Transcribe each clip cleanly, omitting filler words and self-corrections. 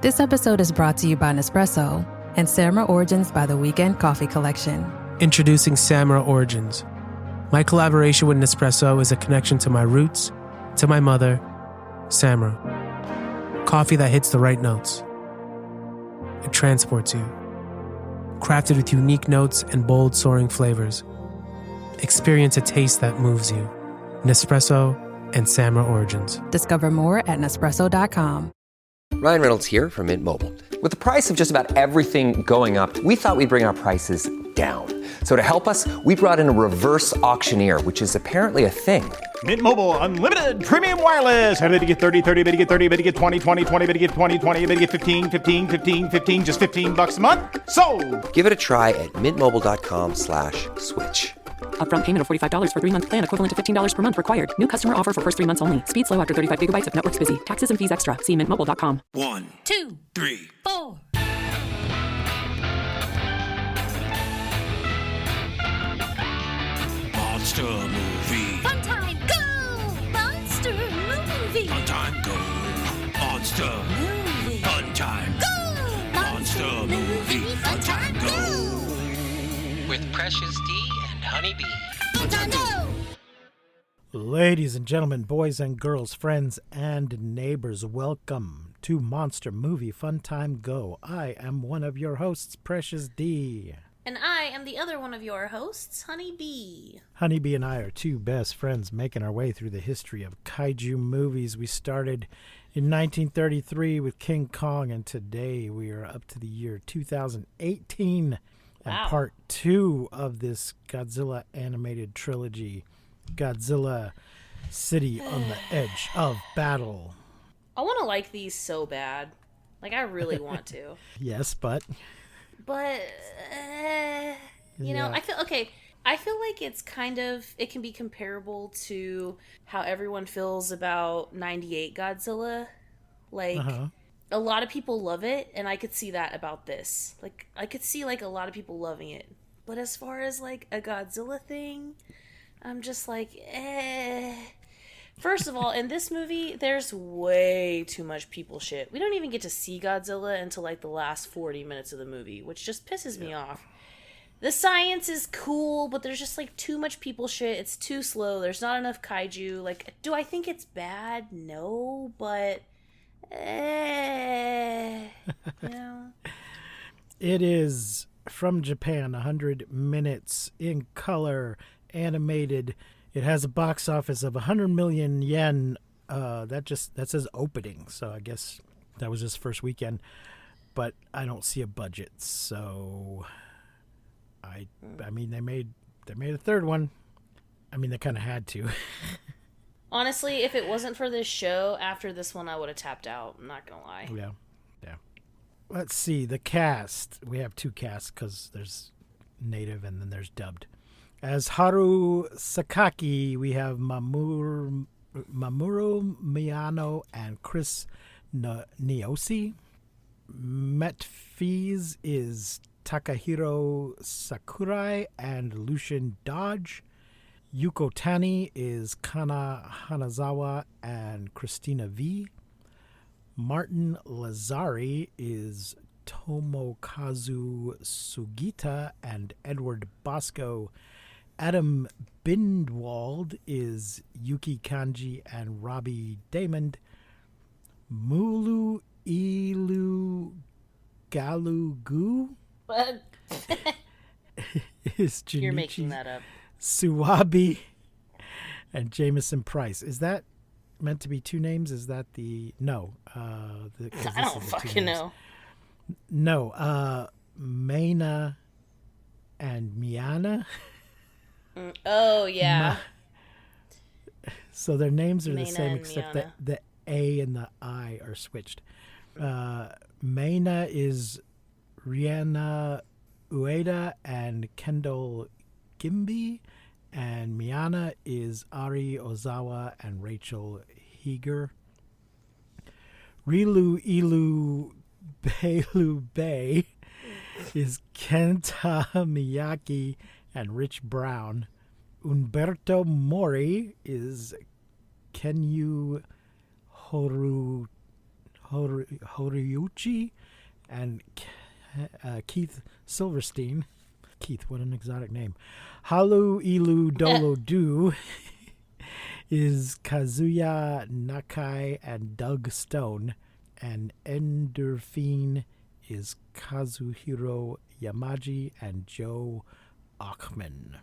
This episode is brought to you by Nespresso and Samra Origins by the Weekend Coffee Collection. Introducing Samra Origins. My collaboration with Nespresso is a connection to my roots, to my mother, Samra. Coffee that hits the right notes. It transports you. Crafted with unique notes and bold soaring flavors. Experience a taste that moves you. Nespresso and Samra Origins. Discover more at Nespresso.com. Ryan Reynolds here from Mint Mobile. With the price of just about everything going up, we thought we'd bring our prices down. So to help us, we brought in a reverse auctioneer, which is apparently a thing. Mint Mobile Unlimited Premium Wireless. How to get 30, 30, how to get 30, how to get 20, 20, 20, how to get 20, 20, how to get 15, 15, 15, 15, just $15 a month? Sold! Give it a try at mintmobile.com/switch. Upfront payment of $45 for 3-month plan, equivalent to $15 per month required. New customer offer for first 3 months only. Speed slow after 35 gigabytes if network's busy. Taxes and fees extra. See mintmobile.com. 1, 2, 3, 4. Monster movie. Fun time, go! Monster movie. Fun time, go! Monster movie. Fun time, go! Monster movie. Fun time, go! With Precious D and Honey B. Fun time, go! Ladies and gentlemen, boys and girls, friends and neighbors, welcome to Monster Movie Fun Time Go. I am one of your hosts, Precious D. And I am the other one of your hosts, Honey B. Honey B and I are two best friends making our way through the history of kaiju movies. We started in 1933 with King Kong, and today we are up to the year 2018 and part 2 of this Godzilla animated trilogy, Godzilla City on the Edge of Battle. I want to like these so bad. Like, I really want to. Yes, but you know, I feel like it's it can be comparable to how everyone feels about 98 Godzilla. Like, a lot of people love it, and I could see that about this. Like, I could see, like, a lot of people loving it. But as far as, like, a Godzilla thing, I'm just like, First of all, in this movie, there's way too much people shit. We don't even get to see Godzilla until, like, the last 40 minutes of the movie, which just pisses me off. The science is cool, but there's just, like, too much people shit. It's too slow. There's not enough kaiju. Like, do I think it's bad? No, but, you know. It is from Japan, 100 minutes in color, animated. It has a box office of 100 million yen. That says opening, so I guess that was his first weekend. But I don't see a budget, so I mean they made a third one. I mean they kind of had to. Honestly, if it wasn't for this show, after this one I would have tapped out. I'm not gonna lie. Yeah. Let's see the cast. We have two casts because there's native and then there's dubbed. As Haru Sakaki, we have Mamoru Miyano and Chris Niosi. Metfiz is Takahiro Sakurai and Lucian Dodge. Yuko Tani is Kana Hanazawa and Christina V. Martin Lazari is Tomokazu Sugita and Edward Bosco. Adam Bindwald is Yuki Kanji and Robbie Damon. Mulu Ilu Galugu is Junichi. You're making that up. Suwabi and Jameson Price. Is that meant to be two names? Is that the... No. I don't fucking know. No. Maina and Miana. Oh, yeah. So their names are Maina the same, except that the A and the I are switched. Maina is Rihanna Ueda and Kendall Gimby, and Miana is Ari Ozawa and Rachel Heger. Rilu Ilu Beilu Bay is Kenta Miyaki and Rich Brown. Umberto Mori is Kenyu Horiuchi and Keith Silverstein. Keith, what an exotic name. Halu Ilu Dolo Du is Kazuya Nakai and Doug Stone. And Endorphine is Kazuhiro Yamaji and Joe Achman.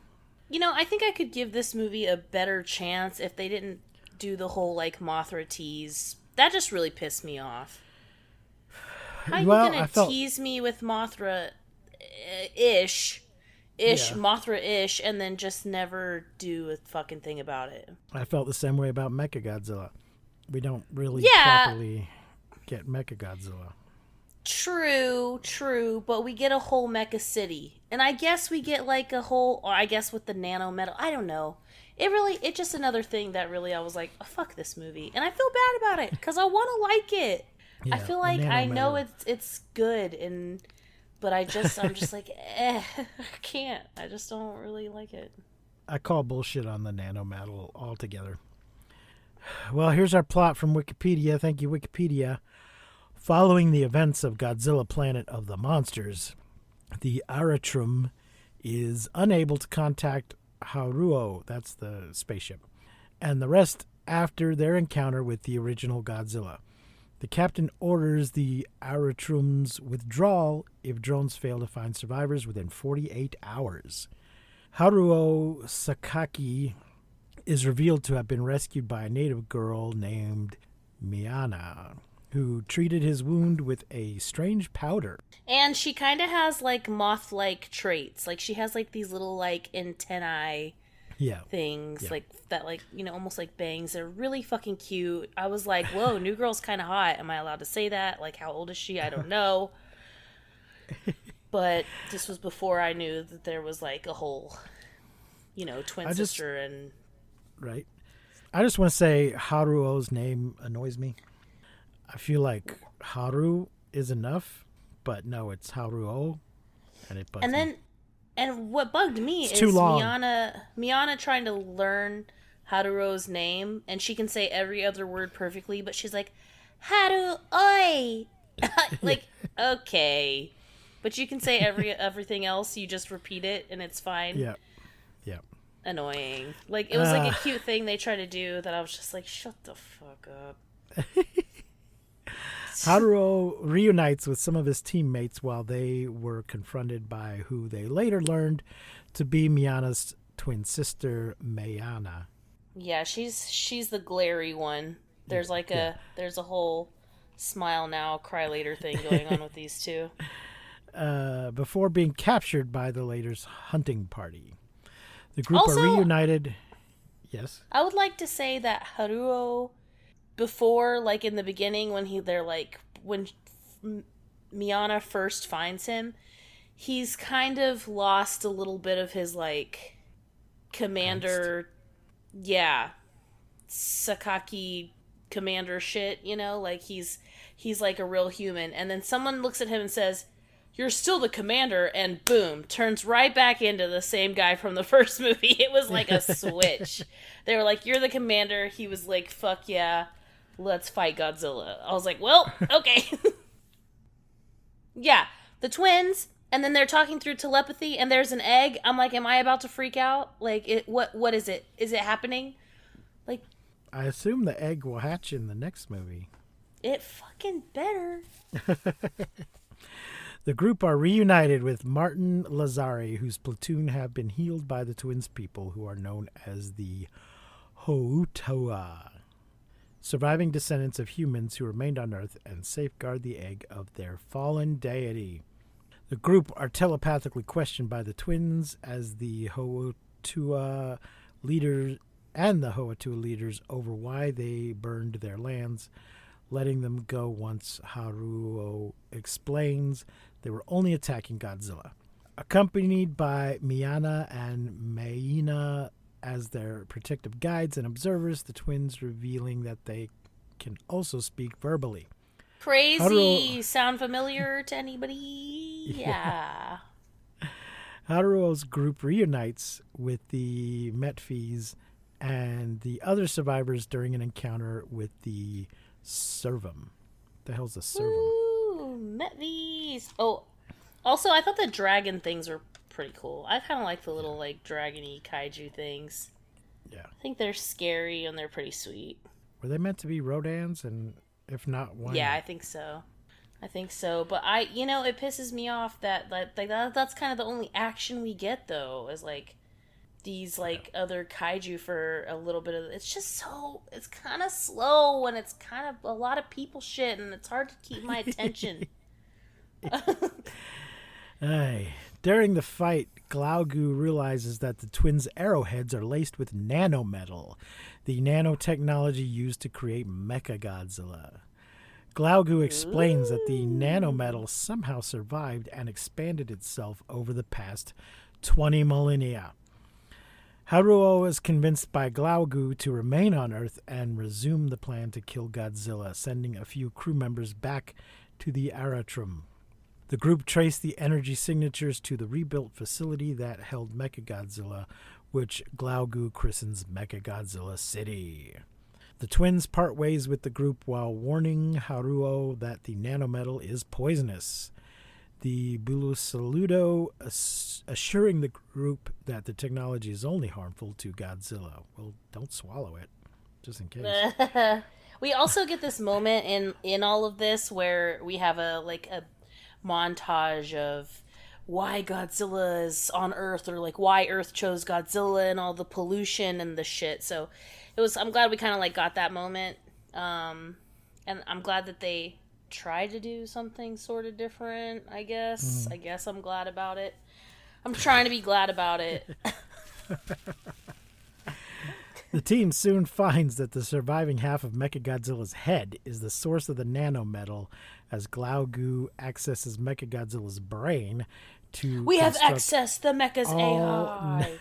You know, I think I could give this movie a better chance if they didn't do the whole, like, Mothra tease. That just really pissed me off. How are you gonna tease me with Mothra-ish, Mothra-ish, and then just never do a fucking thing about it? I felt the same way about Mechagodzilla. We don't really properly get Mechagodzilla. True, but we get a whole mecha city. And I guess we get like a whole, or I guess with the nano metal, I don't know. It's just another thing that really I was like, oh, fuck this movie. And I feel bad about it, because I want to like it. I feel like I know it's good, but I'm just like, I can't. I just don't really like it. I call bullshit on the nano metal altogether. Well, here's our plot from Wikipedia. Thank you, Wikipedia. Following the events of Godzilla Planet of the Monsters, the Aratrum is unable to contact Haruo, that's the spaceship, and the rest after their encounter with the original Godzilla. The captain orders the Aratrum's withdrawal if drones fail to find survivors within 48 hours. Haruo Sakaki is revealed to have been rescued by a native girl named Miana, who treated his wound with a strange powder. And she kind of has, like, moth-like traits. Like, she has, like, these little, like, antennae things, like, that, like, you know, almost like bangs. They're really fucking cute. I was like, whoa, new girl's kind of hot. Am I allowed to say that? Like, how old is she? I don't know. But this was before I knew that there was, like, a whole, you know, twin sister and... Right. I just want to say Haruo's name annoys me. I feel like Haru is enough, but no, it's Haruo, and it bugs me. And what bugged me is Miana trying to learn Haruo's name, and she can say every other word perfectly, but she's like, Haru oi! Like, okay. But you can say everything else, you just repeat it, and it's fine. Yeah. Annoying. Like, it was like a cute thing they tried to do that I was just like, shut the fuck up. Haruo reunites with some of his teammates while they were confronted by who they later learned to be Miana's twin sister, Mayana. Yeah, she's the glary one. There's like there's a whole smile now, cry later thing going on with these two. Before being captured by the later's hunting party. The group are reunited. Yes. I would like to say that Haruo, before, like, in the beginning, when Miana first finds him, he's kind of lost a little bit of his, like, commander, Sakaki commander shit, you know? Like, he's like a real human. And then someone looks at him and says, you're still the commander, and boom, turns right back into the same guy from the first movie. It was like a switch. They were like, you're the commander. He was like, fuck yeah. Let's fight Godzilla. I was like, well, okay. Yeah, the twins, and then they're talking through telepathy, and there's an egg. I'm like, am I about to freak out? Like, what is it? Is it happening? Like, I assume the egg will hatch in the next movie. It fucking better. The group are reunited with Martin Lazari, whose platoon have been healed by the twins people, who are known as the Houtoa, surviving descendants of humans who remained on Earth and safeguard the egg of their fallen deity. The group are telepathically questioned by the twins as the Houtoa leaders over why they burned their lands, letting them go once Haruo explains they were only attacking Godzilla. Accompanied by Miana and Mayina as their protective guides and observers, the twins revealing that they can also speak verbally. Crazy! Haruo... Sound familiar to anybody? Yeah. Haruo's group reunites with the Metfees and the other survivors during an encounter with the Servum. The hell's a servum? Ooh, met these. Oh, also, I thought the dragon things were pretty cool. I kind of like the little, like, dragony kaiju things. Yeah. I think they're scary and they're pretty sweet. Were they meant to be Rodans? And if not, why Yeah, not? I think so. But it pisses me off that that's kind of the only action we get, though, is, like, these, like, other kaiju for a little bit of... It's just so... It's kind of slow, and it's kind of a lot of people shit, and it's hard to keep my attention. Aye. During the fight, Glaugu realizes that the twins' arrowheads are laced with nanometal, the nanotechnology used to create Mechagodzilla. Glaugu explains that the nanometal somehow survived and expanded itself over the past 20 millennia. Haruo is convinced by Glaugu to remain on Earth and resume the plan to kill Godzilla, sending a few crew members back to the Aratrum. The group traced the energy signatures to the rebuilt facility that held Mechagodzilla, which Glaugu christens Mechagodzilla City. The twins part ways with the group while warning Haruo that the nanometal is poisonous. The Bulusaludo assuring the group that the technology is only harmful to Godzilla. Well, don't swallow it, just in case. We also get this moment in all of this where we have a montage of why Godzilla is on Earth, or like why Earth chose Godzilla and all the pollution and the shit. So I'm glad we kind of like got that moment. And I'm glad that they tried to do something sort of different, I guess. I guess I'm glad about it. I'm trying to be glad about it. The team soon finds that the surviving half of Mechagodzilla's head is the source of the nanometal, as Glaugu accesses Mechagodzilla's brain to We have accessed the Mecha's AI.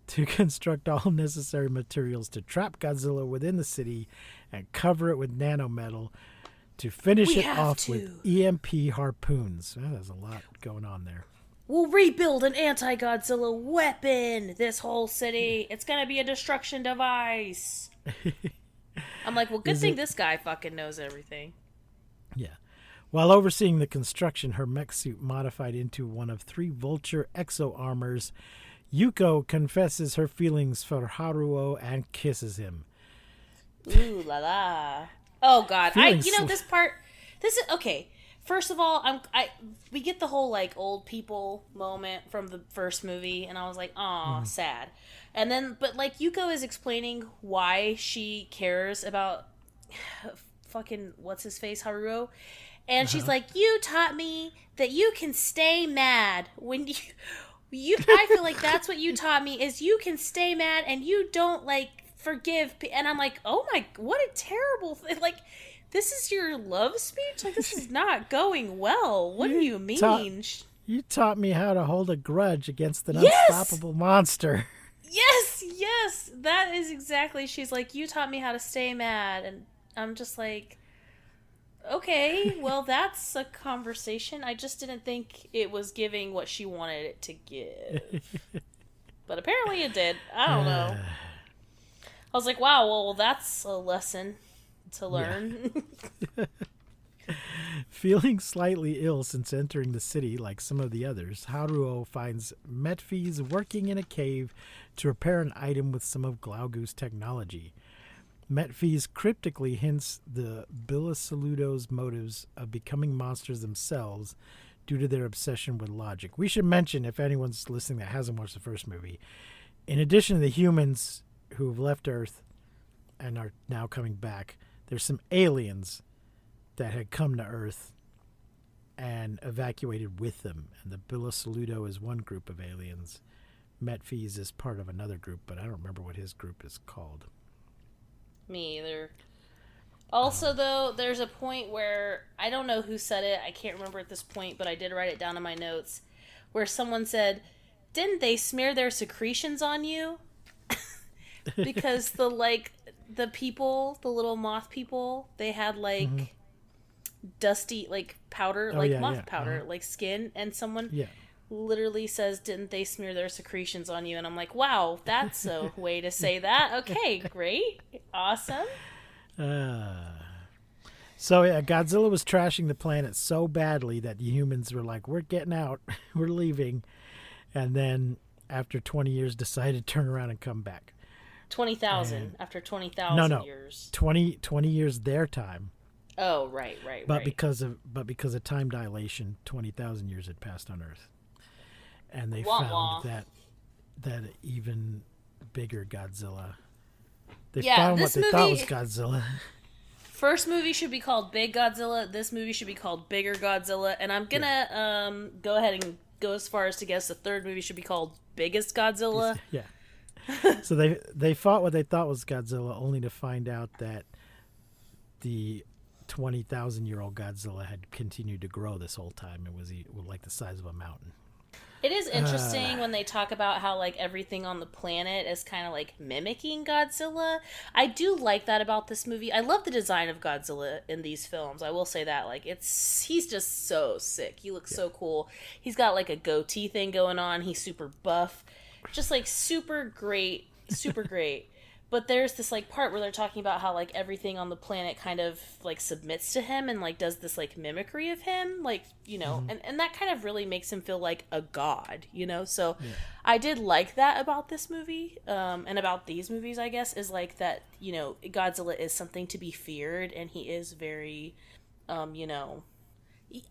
To construct all necessary materials to trap Godzilla within the city and cover it with nanometal to finish it off with EMP harpoons. Oh, there's a lot going on there. We'll rebuild an anti-Godzilla weapon, this whole city. It's going to be a destruction device. I'm like, well, good thing this guy fucking knows everything. Yeah. While overseeing the construction, her mech suit modified into one of 3 Vulture exo armors, Yuko confesses her feelings for Haruo and kisses him. Ooh la la. Oh God, this part. This is okay. First of all, we get the whole like old people moment from the first movie, and I was like, aw, sad. And then, but like Yuko is explaining why she cares about fucking what's his face Haruo, and she's like, you taught me that you can stay mad when you. I feel like that's what you taught me is you can stay mad and you don't like forgive. And I'm like, oh my, what a terrible thing. Like, this is your love speech? Like, this is not going well. What do you mean? You taught me how to hold a grudge against an unstoppable monster. Yes. That is exactly. She's like, you taught me how to stay mad. And I'm just like, okay, well, that's a conversation. I just didn't think it was giving what she wanted it to give. But apparently it did. I don't know. I was like, wow, well, that's a lesson to learn. Yeah. Feeling slightly ill since entering the city like some of the others, Haruo finds Metphys working in a cave to repair an item with some of Glaugu's technology. Metphys cryptically hints the Bilisaludo's motives of becoming monsters themselves due to their obsession with logic. We should mention, if anyone's listening that hasn't watched the first movie, in addition to the humans who have left Earth and are now coming back, there's some aliens that had come to Earth and evacuated with them. And the Bilisaludo is one group of aliens. Metphys is part of another group, but I don't remember what his group is called. Me either. Also, though, there's a point where, I don't know who said it, I can't remember at this point, but I did write it down in my notes, where someone said, didn't they smear their secretions on you? Because the little moth people, they had, like, dusty, like, powder, moth powder, like skin, and someone literally says, didn't they smear their secretions on you? And I'm like, wow, that's a way to say that. Okay, great. Awesome. So Godzilla was trashing the planet so badly that the humans were like, we're getting out, we're leaving. And then after 20 years decided to turn around and come back. 20,000 after 20,000 years. 20 years their time. Oh, right. But because of time dilation, 20,000 years had passed on Earth. And they found that even bigger Godzilla. They found what they thought was Godzilla. First movie should be called Big Godzilla. This movie should be called Bigger Godzilla. And I'm gonna go ahead and go as far as to guess the third movie should be called Biggest Godzilla. Yeah. So they fought what they thought was Godzilla, only to find out that the 20,000-year-old Godzilla had continued to grow this whole time. It was like the size of a mountain. It is interesting when they talk about how like everything on the planet is kind of like mimicking Godzilla. I do like that about this movie. I love the design of Godzilla in these films. I will say that. Like he's just so sick. He looks so cool. He's got like a goatee thing going on. He's super buff. Just like super great. But there's this like part where they're talking about how like everything on the planet kind of like submits to him and like does this like mimicry of him, like, you know, and that kind of really makes him feel like a god, you know. So I did like that about this movie, and about these movies, I guess, is like that, you know, Godzilla is something to be feared, and he is very you know,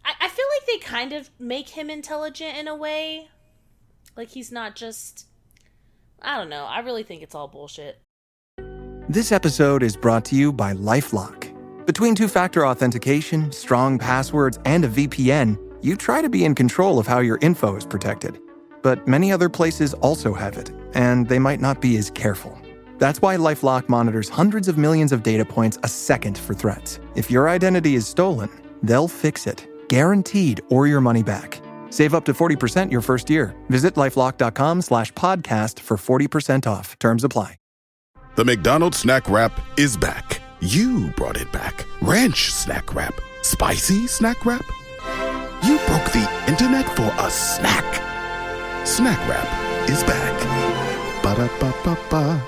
I feel like they kind of make him intelligent in a way. Like he's not just, I don't know, I really think it's all bullshit. This episode is brought to you by LifeLock. Between two-factor authentication, strong passwords, and a VPN, you try to be in control of how your info is protected. But many other places also have it, and they might not be as careful. That's why LifeLock monitors hundreds of millions of data points a second for threats. If your identity is stolen, they'll fix it, guaranteed, or your money back. Save up to 40% your first year. Visit LifeLock.com/podcast for 40% off. Terms apply. The McDonald's Snack Wrap is back. You brought it back. Ranch Snack Wrap. Spicy Snack Wrap. You broke the internet for a snack. Snack Wrap is back. Ba-da-ba-ba-ba.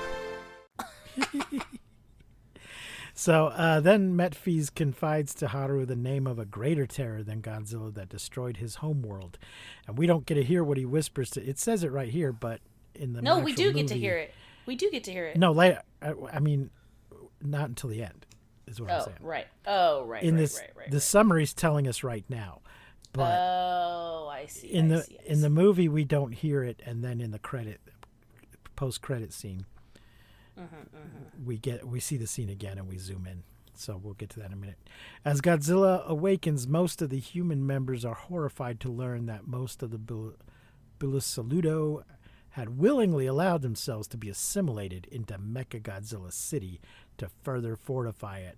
So then Metphies confides to Haru the name of a greater terror than Godzilla that destroyed his homeworld. And we don't get to hear what he whispers to. It says it right here, but in the No, we do movie, get to hear it. We do get to hear it. No, later. I mean, not until the end, is what I'm saying. Right. The summary's telling us right now. But I see. In the movie, we don't hear it, and then in the post-credit scene, we see the scene again, and we zoom in. So we'll get to that in a minute. As Godzilla awakens, most of the human members are horrified to learn that most of the Bilusaludo had willingly allowed themselves to be assimilated into Mechagodzilla City to further fortify it.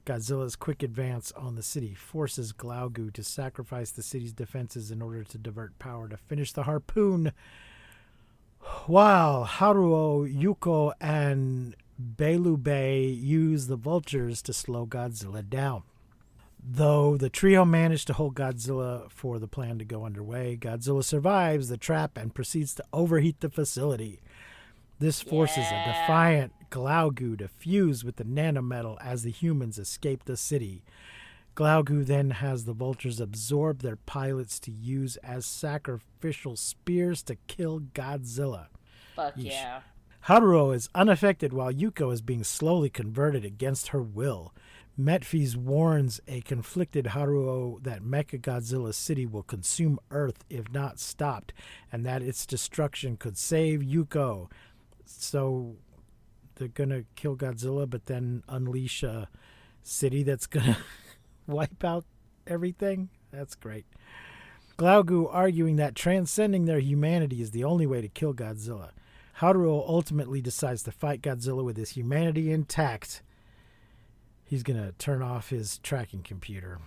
Godzilla's quick advance on the city forces Glaugu to sacrifice the city's defenses in order to divert power to finish the harpoon, while Haruo, Yuko, and Belubei use the vultures to slow Godzilla down. Though the trio managed to hold Godzilla for the plan to go underway, Godzilla survives the trap and proceeds to overheat the facility. This forces a defiant Glaugu to fuse with the nanometal as the humans escape the city. Glaugu then has the vultures absorb their pilots to use as sacrificial spears to kill Godzilla. Fuck yeah. Haruo is unaffected while Yuko is being slowly converted against her will. Metphies warns a conflicted Haruo that Mechagodzilla City will consume Earth if not stopped, and that its destruction could save Yuko. So they're going to kill Godzilla, but then unleash a city that's going to wipe out everything? That's great. Glaugu arguing that transcending their humanity is the only way to kill Godzilla. Haruo ultimately decides to fight Godzilla with his humanity intact. He's going to turn off his tracking computer,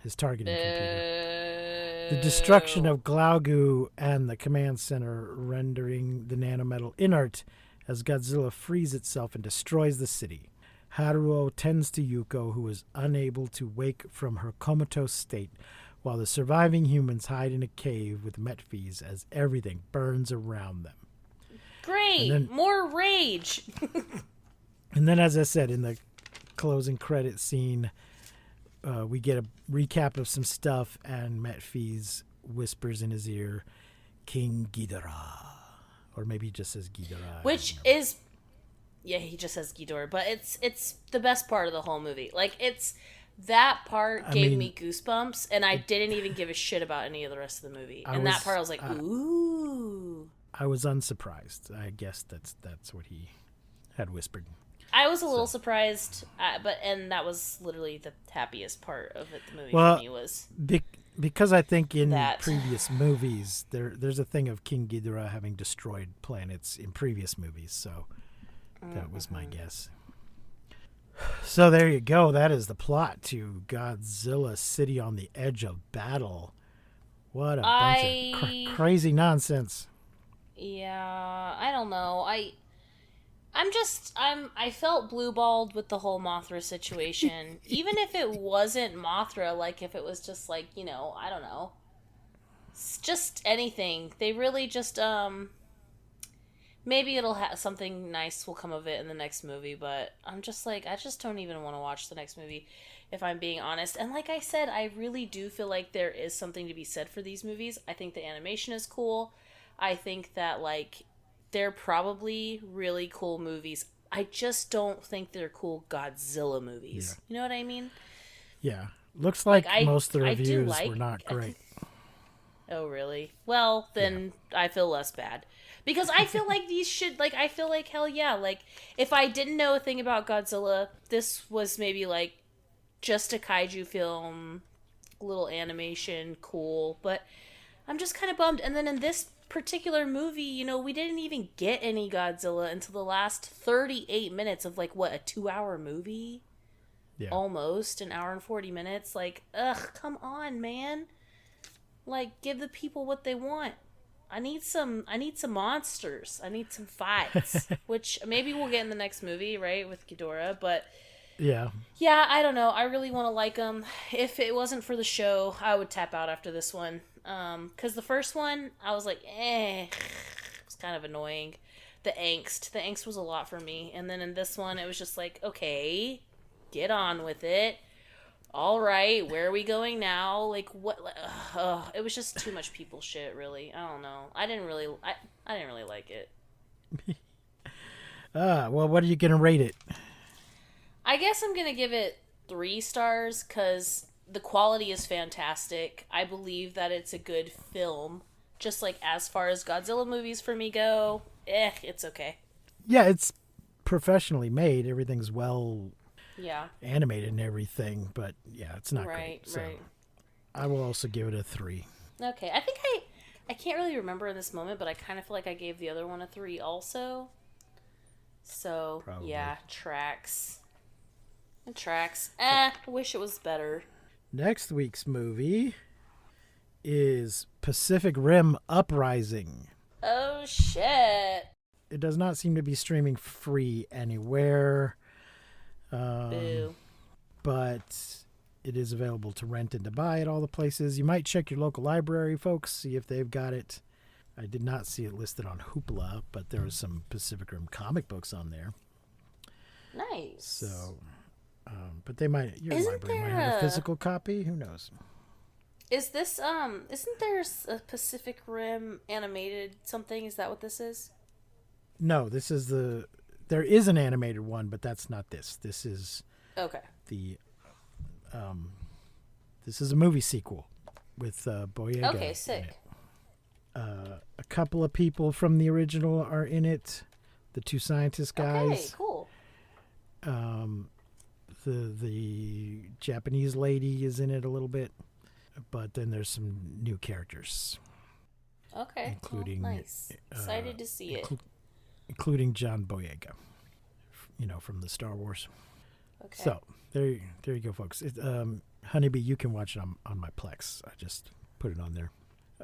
his targeting computer. The destruction of Glaugu and the command center rendering the nanometal inert as Godzilla frees itself and destroys the city. Haruo tends to Yuko, who is unable to wake from her comatose state, while the surviving humans hide in a cave with Metphies as everything burns around them. Great! More rage! And then, as I said, in the closing credit scene, we get a recap of some stuff, and Metfies whispers in his ear, King Ghidorah. Or maybe he just says Ghidorah. Which is... Yeah, he just says Ghidorah, but it's the best part of the whole movie. Like, that part gave me goosebumps, and I didn't even give a shit about any of the rest of the movie. That part I was like, ooh. I was unsurprised. I guess that's what he had whispered. I was a little surprised, and that was literally the happiest part of the movie for me was... Because I think in previous movies, there's a thing of King Ghidorah having destroyed planets in previous movies, so that was my guess. So there you go. That is the plot to Godzilla City on the Edge of Battle. What a bunch of crazy nonsense. Yeah, I don't know. I felt blue-balled with the whole Mothra situation. Even if it wasn't Mothra, like if it was just like, I don't know. It's just anything. They really just, maybe it'll have something nice will come of it in the next movie, but I'm just like, I just don't even want to watch the next movie, if I'm being honest. And like I said, I really do feel like there is something to be said for these movies. I think the animation is cool. I think that, like, they're probably really cool movies. I just don't think they're cool Godzilla movies. Yeah. You know what I mean? Yeah. Looks like most of the reviews were not great. Oh, really? Well, then I feel less bad. Because I feel like these should, like, I feel like, hell yeah, like, if I didn't know a thing about Godzilla, this was maybe, like, just a kaiju film, little animation, cool, but I'm just kind of bummed. And then in this particular movie, we didn't even get any Godzilla until the last 38 minutes of, like, what, a 2-hour movie? Yeah. Almost, an hour and 40 minutes. Like, ugh, come on, man. Like, give the people what they want. I need some monsters. I need some fights, which maybe we'll get in the next movie, right, with Ghidorah, but yeah, I don't know. I really want to like them. If it wasn't for the show, I would tap out after this one. Because the first one, I was like, it was kind of annoying. The angst was a lot for me. And then in this one, it was just like, okay, get on with it. All right, where are we going now? Like, what? It was just too much people shit, really. I don't know. I didn't really like it. Well, what are you gonna rate it? I guess I'm gonna give it 3 stars because the quality is fantastic. I believe that it's a good film. Just like as far as Godzilla movies for me go, it's okay. Yeah, it's professionally made. Everything's well animated and everything, but yeah, it's not great. So I will also give it a 3. Okay, I think I can't really remember in this moment, but I kind of feel like I gave the other one a 3 also. So probably. Yeah, tracks. I wish it was better. Next week's movie is Pacific Rim Uprising. Oh shit! It does not seem to be streaming free anywhere. Boo. But it is available to rent and to buy at all the places. You might check your local library, folks, see if they've got it. I did not see it listed on Hoopla, but there was some Pacific Rim comic books on there. Nice. So, but your library might have a physical copy. Who knows? Is this, isn't there a Pacific Rim animated something? Is that what this is? No, there is an animated one, but that's not this. This is this is a movie sequel with Boyega. Okay, sick. A couple of people from the original are in it. The 2 scientist guys. Okay, cool. The Japanese lady is in it a little bit, but then there's some new characters. Okay, including nice. Excited to see it. Including John Boyega, from the Star Wars. Okay. So there you go, folks. Honeybee, you can watch it on my Plex. I just put it on there.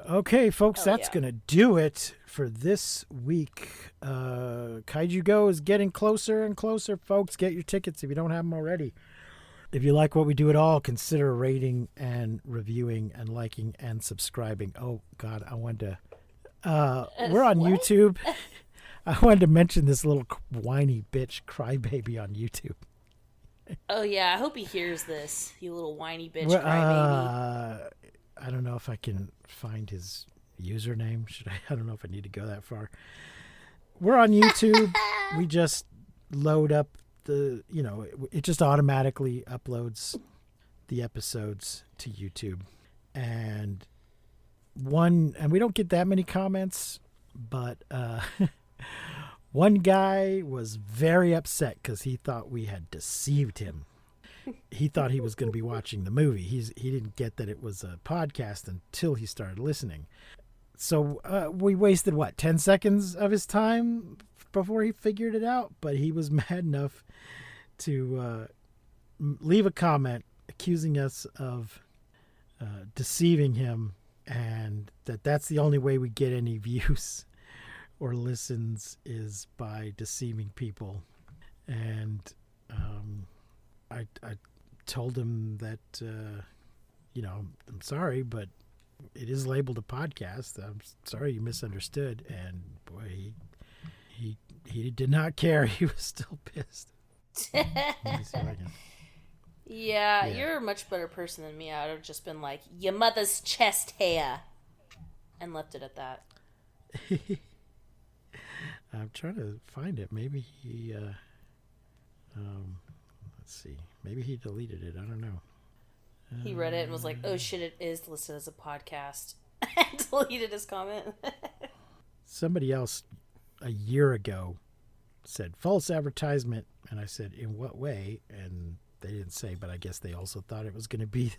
Okay, folks, that's going to do it for this week. Kaiju Go is getting closer and closer, folks. Get your tickets if you don't have them already. If you like what we do at all, consider rating and reviewing and liking and subscribing. Oh, God, I wanted to... we're on YouTube. I wanted to mention this little whiny bitch crybaby on YouTube. Oh, yeah. I hope he hears this, you little whiny bitch crybaby. I don't know if I can find his username. I don't know if I need to go that far. We're on YouTube. We just load up it just automatically uploads the episodes to YouTube. And we don't get that many comments, but one guy was very upset because he thought we had deceived him. He thought he was going to be watching the movie. He didn't get that it was a podcast until he started listening. So we wasted, 10 seconds of his time before he figured it out? But he was mad enough to leave a comment accusing us of deceiving him, and that's the only way we get any views or listens is by deceiving people. And I told him that, I'm sorry, but it is labeled a podcast. I'm sorry you misunderstood. And boy, he did not care. He was still pissed. Yeah, you're a much better person than me. I would have just been like, your mother's chest hair, and left it at that. I'm trying to find it. Maybe he, let's see. Maybe he deleted it. I don't know. He read it and was like, oh shit, it is listed as a podcast. And deleted his comment. Somebody else a year ago said false advertisement. And I said, in what way? And they didn't say, but I guess they also thought it was going to be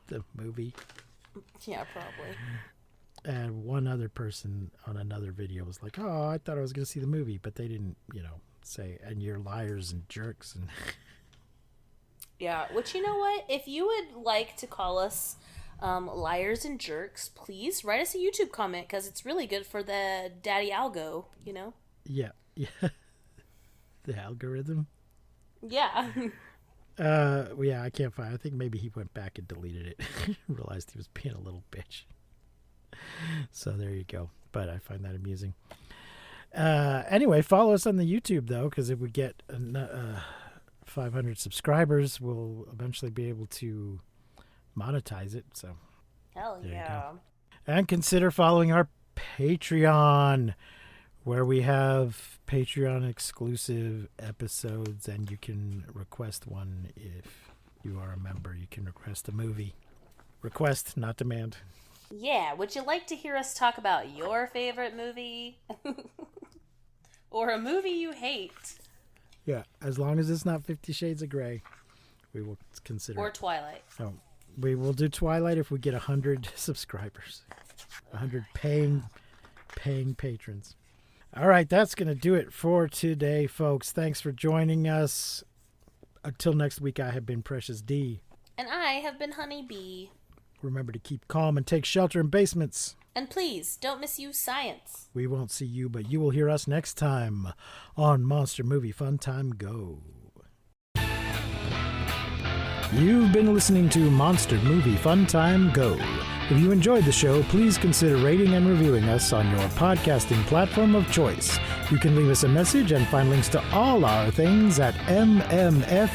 the movie. Yeah, probably. And one other person on another video was like, oh, I thought I was going to see the movie. But they didn't, say, and you're liars and jerks. And yeah, which, you know what? If you would like to call us liars and jerks, please write us a YouTube comment, because it's really good for the daddy algo, Yeah. The algorithm? Yeah. Yeah, I can't find it. I think maybe he went back and deleted it. Realized he was being a little bitch. So there you go. But I find that amusing. Anyway, follow us on the YouTube, though, because if we get 500 subscribers, we'll eventually be able to monetize it. So hell yeah. And consider following our Patreon, where we have Patreon exclusive episodes, and you can request one if you are a member. You can request a movie. Request, not demand. Yeah, would you like to hear us talk about your favorite movie? Or a movie you hate? Yeah, as long as it's not 50 Shades of Grey, we will consider Or it. Twilight. Oh, we will do Twilight if we get 100 subscribers. 100 paying patrons. All right, that's going to do it for today, folks. Thanks for joining us. Until next week, I have been Precious D. And I have been Honey Bee. Remember to keep calm and take shelter in basements. And please, don't misuse science. We won't see you, but you will hear us next time on Monster Movie Fun Time Go. You've been listening to Monster Movie Fun Time Go. If you enjoyed the show, please consider rating and reviewing us on your podcasting platform of choice. You can leave us a message and find links to all our things at mmftg.com.